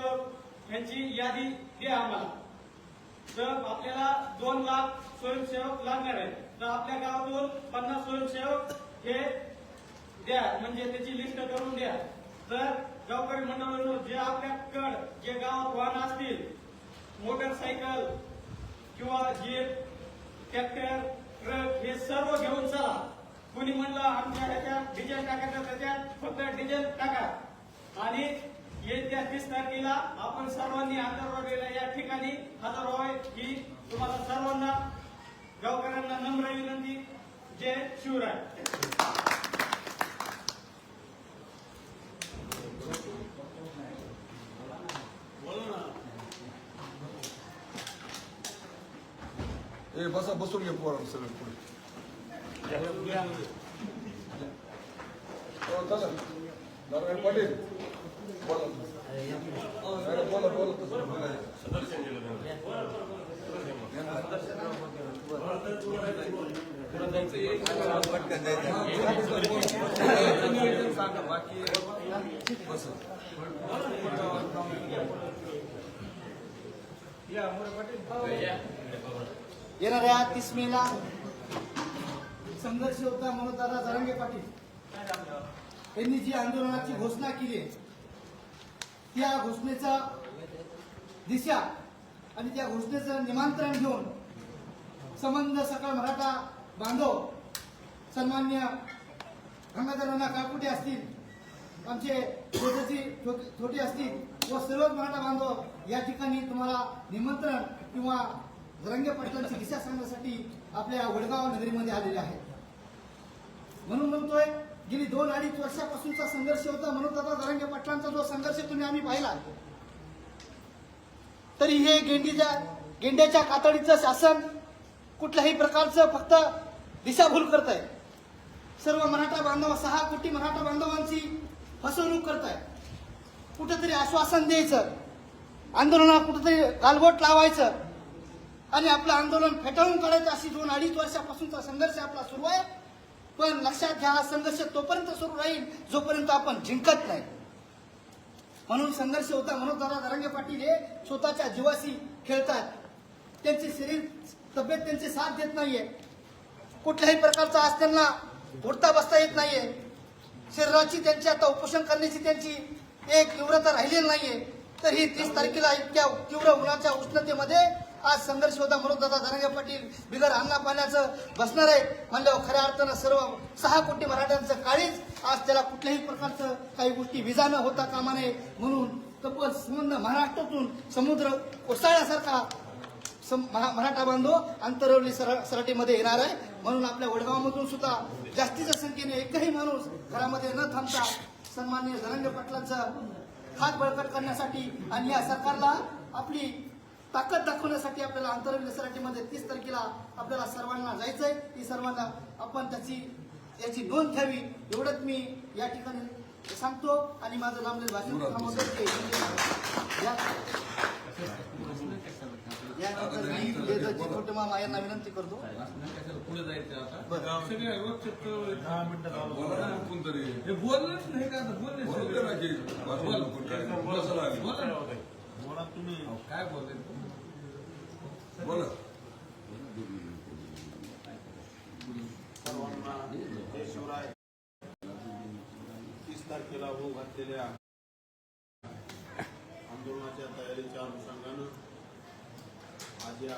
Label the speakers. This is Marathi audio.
Speaker 1: स्वयंसेवक यांची यादी द्या आम्हाला। तर आपल्याला 2 लाख स्वयंसेवक लागणार आहे, तर आपल्या गावातून 50 स्वयंसेवक हे द्या, म्हणजे त्याची लिस्ट करून द्या। तर गावकरी मंडळांनो, जे आपल्याकडे जे गावात वाहन असतील, मोटरसायकल किंवा जीप, ट्रॅक्टर, ट्रक, हे सर्व घेऊन चला। कोणी म्हणलं आमच्या ह्याच्यात डिझेल टाकायचं, त्याच्यात फक्त डिझेल टाका। आणि येत्या 30 तारखेला आपण सर्वांनी आंतरवाडीला या ठिकाणी हजर व्हावे ही तुम्हाला सर्वांना गावकऱ्यांना नम्र विनंती। जय शिवराय।
Speaker 2: ए बसा, बसून घे पोरांना सगळं पुढे। नारायण पाटील बोला, बोला बोला तसं बाकी बस
Speaker 3: येणाऱ्या 30 मेला संघर्ष होता म्हणून दादा जरांगे पाटील यांनी जी आंदोलनाची घोषणा केली आहे, त्या घोषणेचा दिशा आणि त्या घोषणेचं निमंत्रण घेऊन संबंध सकळ मराठा बांधव, सन्मान्य गंगाधर काकुटे असतील, आमचे छोटे असतील व सर्व मराठा बांधव या ठिकाणी तुम्हाला निमंत्रण किंवा जरांगे पाटलांची दिशा सांगण्यासाठी आपल्या वडगाव नगरीमध्ये आलेले आहेत। म्हणून म्हणतोय, गेली 2-2.5 वर्षापासूनचा संघर्ष होता म्हणून दादा जरांगे पाटलांचा जो संघर्ष तुम्ही आम्ही पाहिला, तरी हे गेंड्याच्या कातडीचं शासन कुठल्याही प्रकारचं फक्त दिशाभूल करत आहे। सर्व मराठा बांधव, 6 कोटी मराठा बांधवांची फसवणूक करत आहे। कुठेतरी आश्वासन द्यायचं, आंदोलनाला कुठेतरी गालबोट लावायचं आणि आपलं आंदोलन फेटाळून काढायचं, अशी 2-2.5 वर्षापासूनचा संघर्ष आपला सुरू आहे। पण लक्षात घ्या, हा संघर्ष तोपर्यंत सुरू राहील जोपर्यंत आपण जिंकत नाही। म्हणून संघर्ष होता म्हणून दादा जरांगे पाटील हे स्वतःच्या जीवाशी खेळतात। त्यांची शरीर तब्येत त्यांची साथ देत नाहीये, कुठल्याही प्रकारचा आज त्यांना उठता बसता येत नाहीये, शरीराची त्यांची आता उपोषण करण्याची त्यांची एक तीव्रता राहिलेली नाहीये। तर ही 30 तारखेला इतक्या तीव्र उन्हाच्या उष्णतेमध्ये आज संघर्ष होता म्हणून दादा जरांगे पाटील बिगर अन्न पाण्याचं बसणार आहे म्हणल्यावर खऱ्या अर्थानं सर्व 6 कोटी मराठ्यांचं काळीज आज त्याला कुठल्याही प्रकारचं काही गोष्टी विजा न होता कामा नये। म्हणून तब्बल संबंध महाराष्ट्रातून समुद्र कोसळल्यासारखा मराठा बांधव आंतरवली सराटीमध्ये येणार आहे। म्हणून आपल्या वडगावमधून सुद्धा जास्तीच्या संख्येने एकही माणूस घरामध्ये न थांबता सन्माननीय जरांगे पाटलांचा हात बळकट करण्यासाठी आणि या सरकारला आपली ताकद दाखवण्यासाठी आपल्याला आंतरवली सराटीमध्ये 30 तारखेला आपल्याला सर्वांना जायचंय। ती सर्वांना आपण याची नोंद घ्यावी एवढंच मी या ठिकाणी सांगतो आणि माझं लांबलेलं भाषण छोटे मामा यांना विनंती करतो।
Speaker 4: पुढे जायचं आता सगळे रोजचे 10 मिनिटं बोलणंच नाही का, बोला तुम्ही काय बोलले
Speaker 2: बोला।
Speaker 5: सर्वांना जय शिवराय। 30 तारखेला होऊ घातलेल्या आंदोलनाच्या तयारीच्या अनुषंगानं आज या